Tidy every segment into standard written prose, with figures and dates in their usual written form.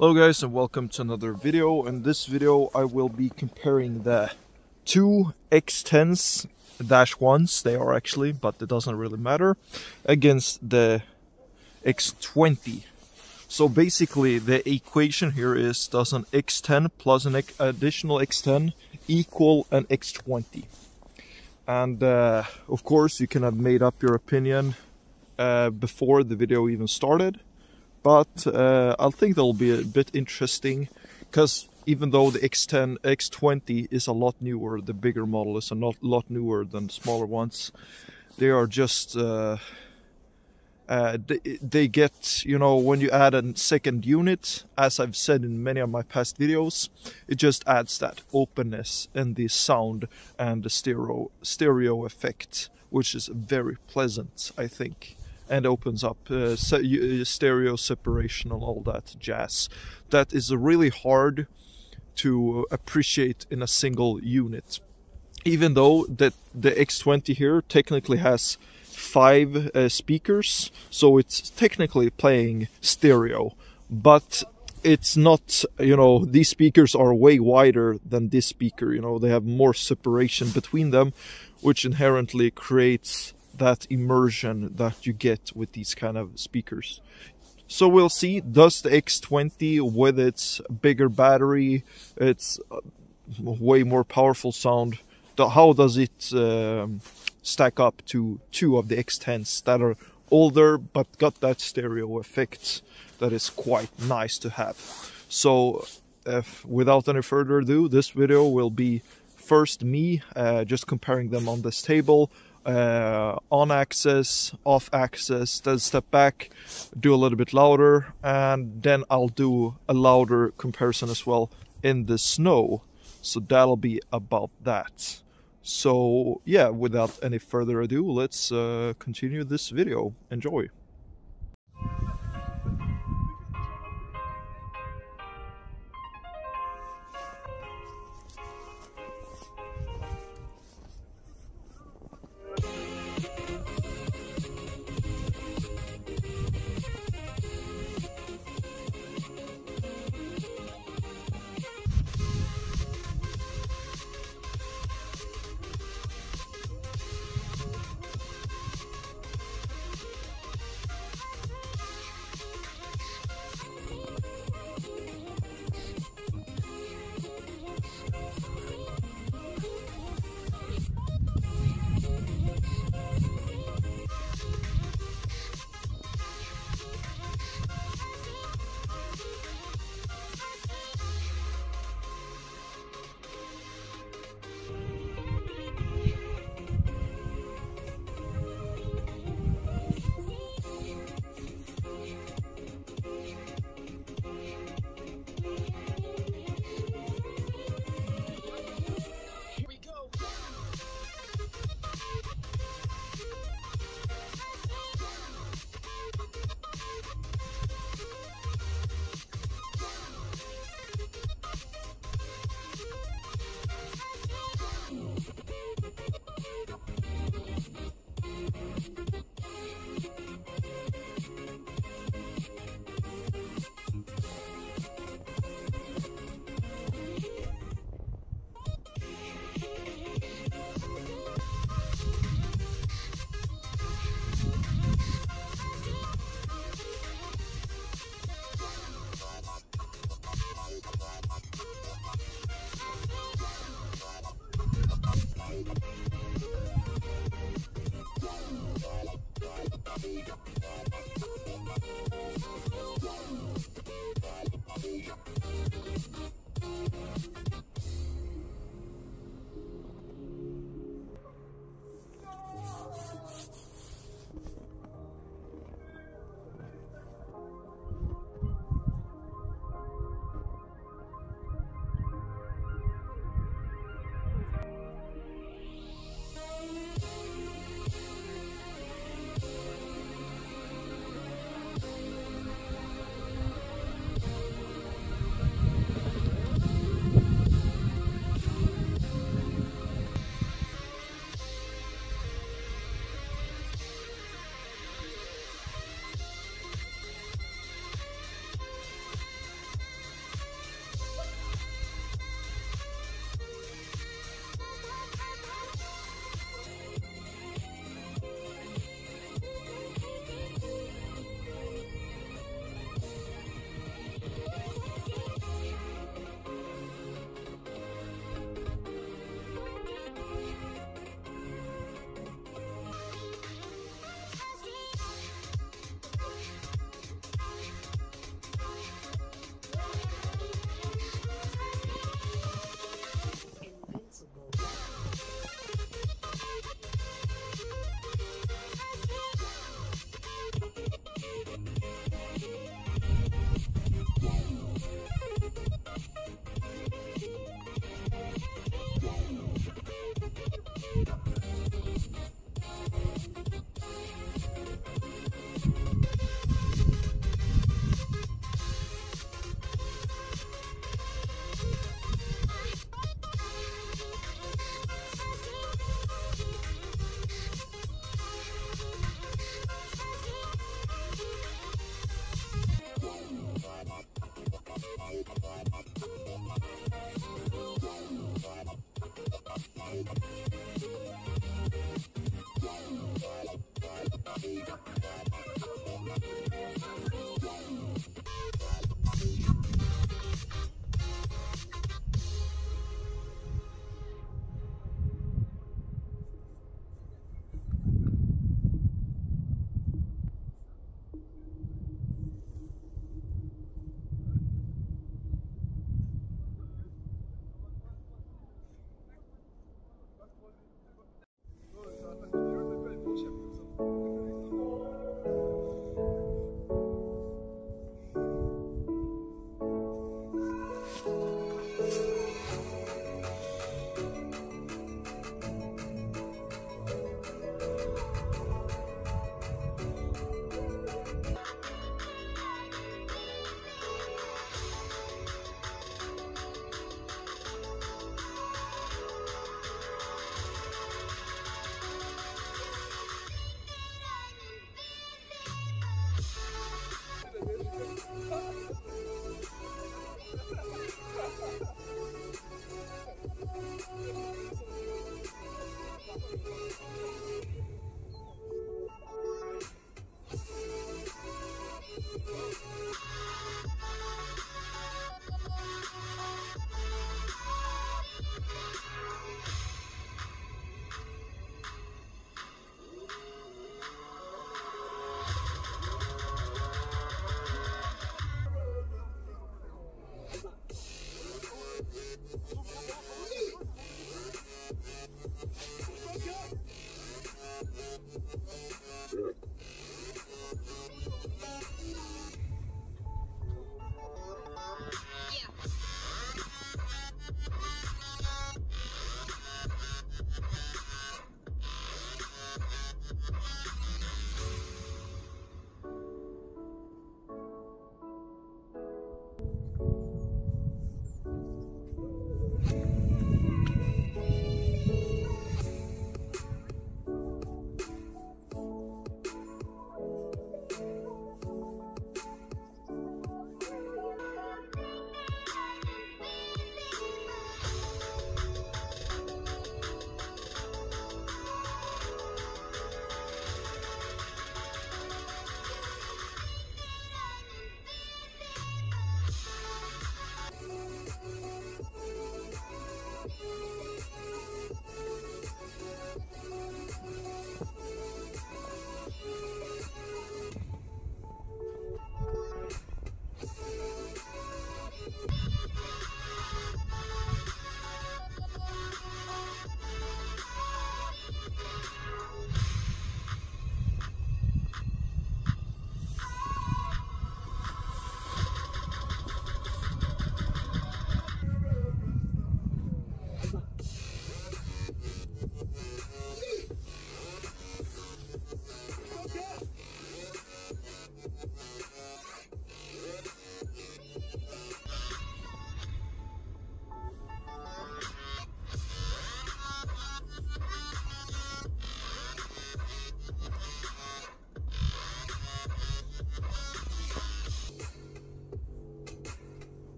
Hello guys and welcome to another video. In this video I will be comparing the two X10s -1s, they are actually, but it doesn't really matter, against the X20. So basically the equation here is, does an X10 plus an additional X10 equal an X20? And of course you can have made up your opinion before the video even started. But I think that'll be a bit interesting, because even though the X10, X20 is a lot newer, the bigger model is a lot newer than the smaller ones. They are just, they get, you know, when you add a second unit, as I've said in many of my past videos, it just adds that openness and the sound and the stereo effect, which is very pleasant, I think. And opens up stereo separation and all that jazz. That is really hard to appreciate in a single unit. Even though the X20 here technically has 5 speakers, so it's technically playing stereo, but it's not, you know, these speakers are way wider than this speaker, you know, they have more separation between them, which inherently creates that immersion that you get with these kind of speakers. So we'll see, does the X20 with its bigger battery, its way more powerful sound, how does it stack up to two of the X10s that are older but got that stereo effect that is quite nice to have. So without any further ado, this video will be first me just comparing them on this table. On axis, off axis, then step back, do a little bit louder, and then I'll do a louder comparison as well in the snow. So that'll be about that. So yeah, without any further ado, let's continue this video. Enjoy.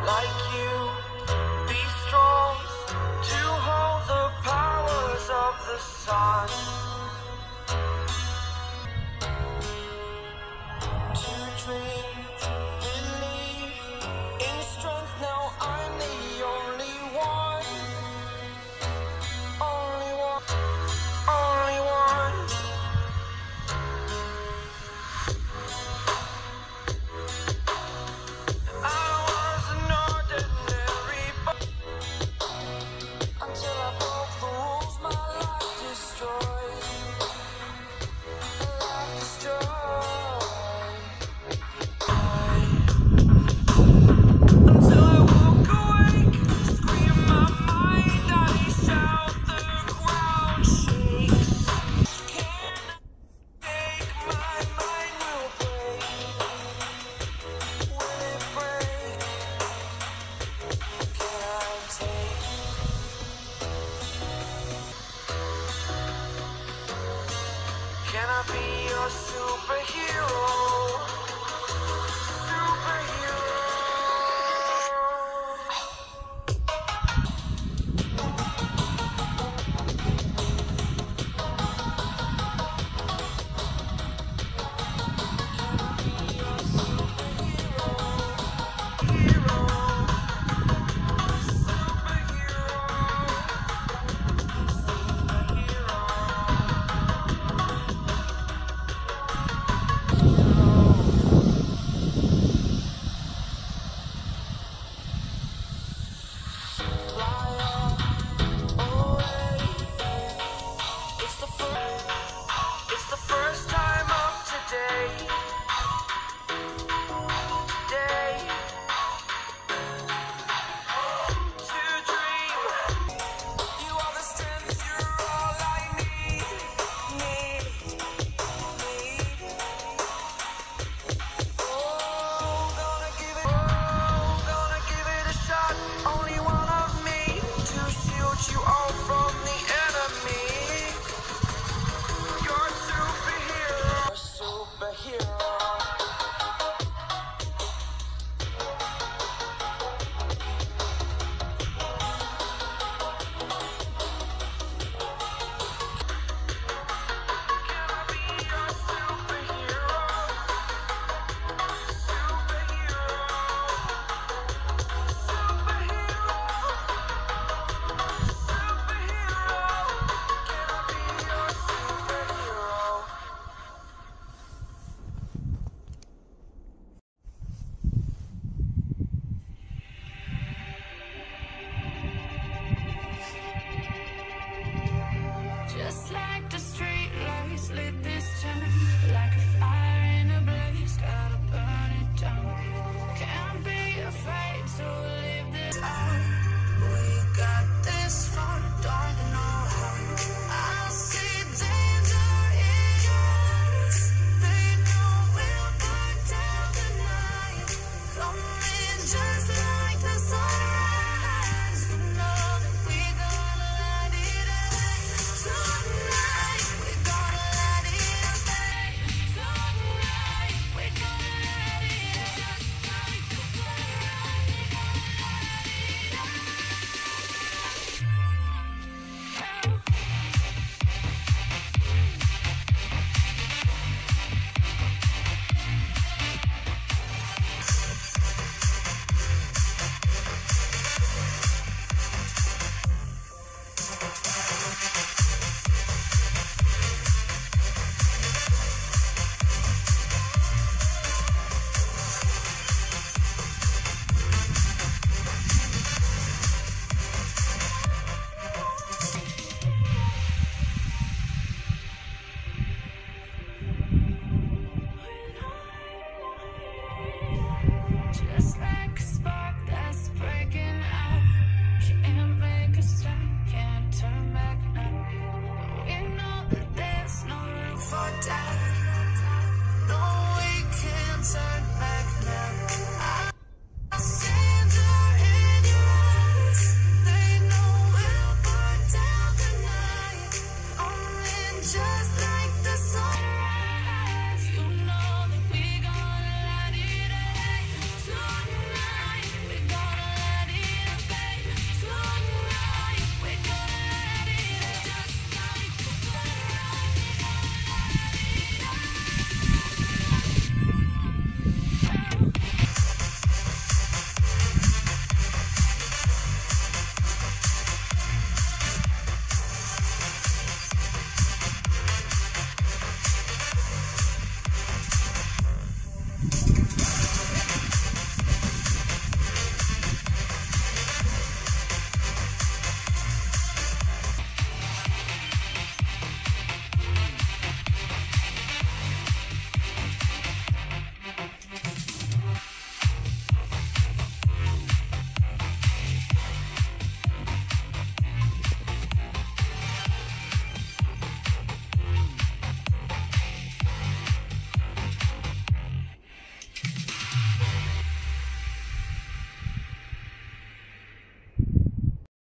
like you, be strong to hold the powers of the sun, to dream, believe in strength. Now I'm the only one, only one, only one. I was an ordinary boy until I broke the rules my life destroyed.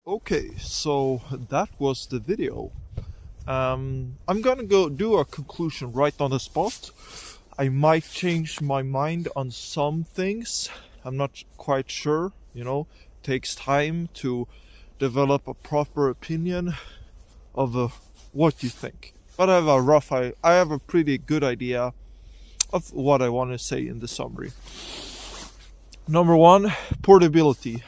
Okay, so that was the video. I'm gonna go do a conclusion right on the spot. I might change my mind on some things. I'm not quite sure, you know, it takes time to develop a proper opinion of what you think. But I have a pretty good idea of what I want to say in the summary. Number one, portability.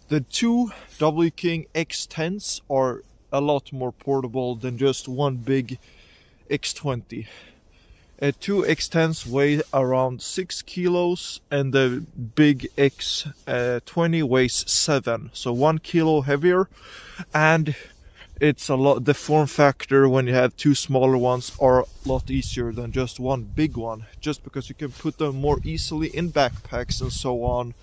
The two W-King X10s are a lot more portable than just one big X20. Two X10s weigh around 6 kilos and the big X20 weighs 7, so 1 kilo heavier, and it's a lot. The form factor when you have two smaller ones are a lot easier than just one big one, just because you can put them more easily in backpacks and so on,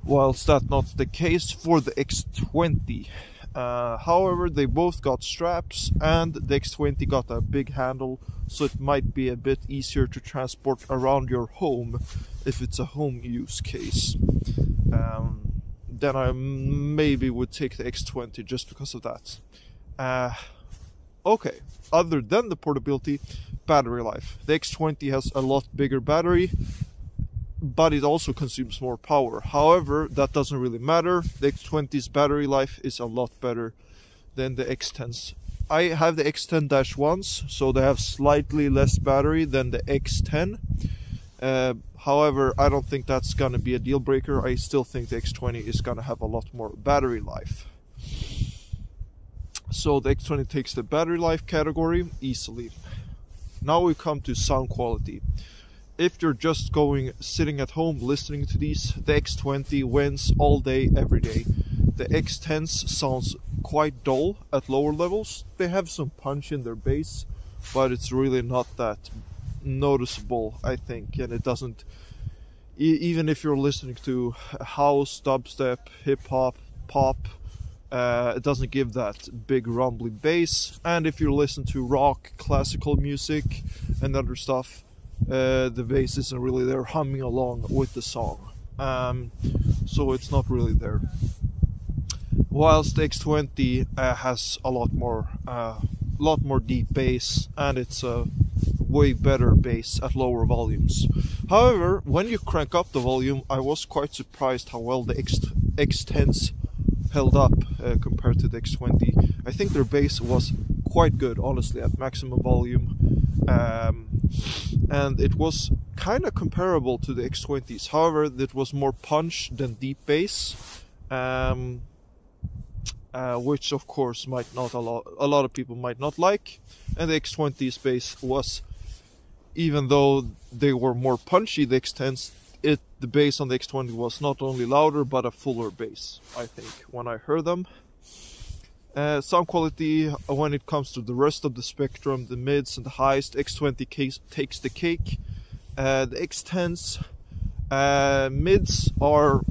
whilst that's not the case for the X20. However, they both got straps and the X20 got a big handle, so it might be a bit easier to transport around your home if it's a home use case. Then I maybe would take the X20 just because of that. Okay, other than the portability, battery life. The X20 has a lot bigger battery, but it also consumes more power. However, that doesn't really matter. The X20's battery life is a lot better than the X10's. I have the X10-1s, so they have slightly less battery than the X10. However, I don't think that's gonna be a deal breaker. I still think the X20 is gonna have a lot more battery life. So the X20 takes the battery life category easily. Now we come to sound quality. If you're just sitting at home listening to these, the X20 wins all day, every day. The X10s sounds quite dull at lower levels. They have some punch in their bass, but it's really not that noticeable, I think, and it doesn't, even if you're listening to house, dubstep, hip-hop, pop, it doesn't give that big rumbly bass. And if you listen to rock, classical music and other stuff, the bass isn't really there humming along with the song, so it's not really there. Whilst the X20 has a lot more deep bass, and it's a way better bass at lower volumes. However, when you crank up the volume, I was quite surprised how well the X10s held up compared to the X20. I think their bass was quite good, honestly, at maximum volume. And it was kind of comparable to the X20s. However, it was more punch than deep bass, which of course a lot of people might not like. And the X20's bass was, even though they were more punchy, the X10s, the bass on the X20 was not only louder but a fuller bass, I think, when I heard them. Sound quality, when it comes to the rest of the spectrum, the mids and the highs, the X20 takes the cake. The X10's mids are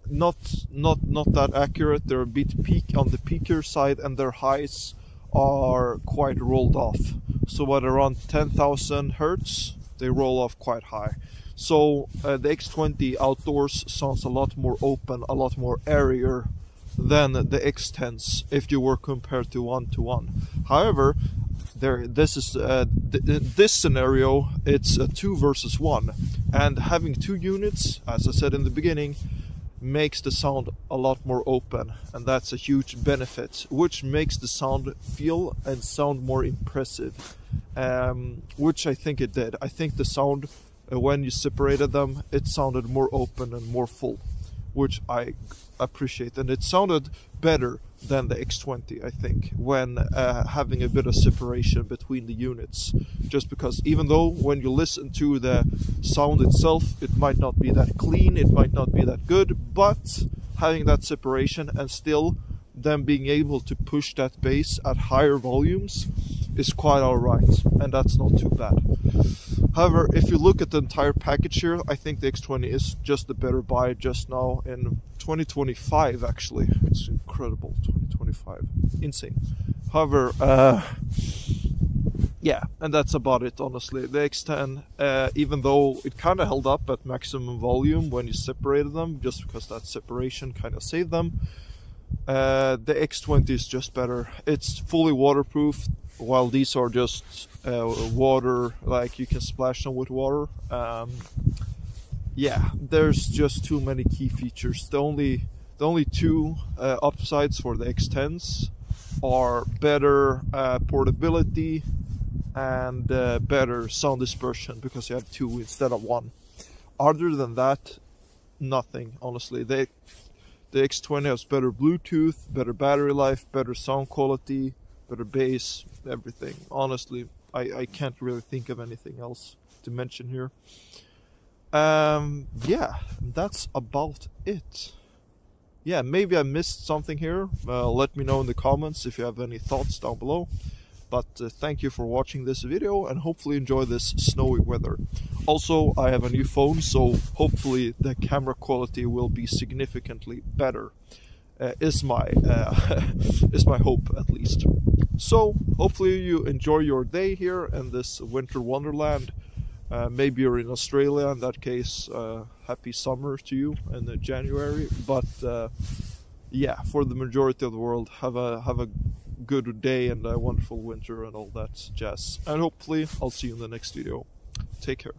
not that accurate. They're a bit peak on the peakier side, and their highs are quite rolled off. So at around 10,000 hertz, they roll off quite high. So the X20 outdoors sounds a lot more open, a lot more airier than the X10s if you were compared to 1-to-1. However, this scenario, it's a 2 versus 1, and having 2 units, as I said in the beginning, makes the sound a lot more open, and that's a huge benefit, which makes the sound feel and sound more impressive, which I think it did. I think the sound, when you separated them, it sounded more open and more full, which I appreciate, and it sounded better than the X20, I think, when having a bit of separation between the units, just because even though when you listen to the sound itself, it might not be that clean, it might not be that good, but having that separation and still them being able to push that bass at higher volumes is quite alright, and that's not too bad. However, if you look at the entire package here, I think the X20 is just a better buy just now in 2025, actually. It's incredible, 2025. Insane. However, yeah, and that's about it, honestly. The X10, even though it kind of held up at maximum volume when you separated them, just because that separation kind of saved them, The X20 is just better. It's fully waterproof, while these are just water, like you can splash them with water. Yeah, there's just too many key features. The only two upsides for the X10s are better portability and better sound dispersion, because you have two instead of one. Other than that, nothing, honestly. The X20 has better Bluetooth, better battery life, better sound quality, better bass, everything. Honestly, I can't really think of anything else to mention here. Yeah, that's about it. Yeah, maybe I missed something here. Let me know in the comments if you have any thoughts down below. But thank you for watching this video, and hopefully enjoy this snowy weather. Also, I have a new phone, so hopefully the camera quality will be significantly better. Is my hope, at least. So hopefully you enjoy your day here in this winter wonderland. Maybe you're in Australia. In that case, happy summer to you in January. But yeah, for the majority of the world, have a good day and a wonderful winter and all that jazz. And hopefully I'll see you in the next video. Take care.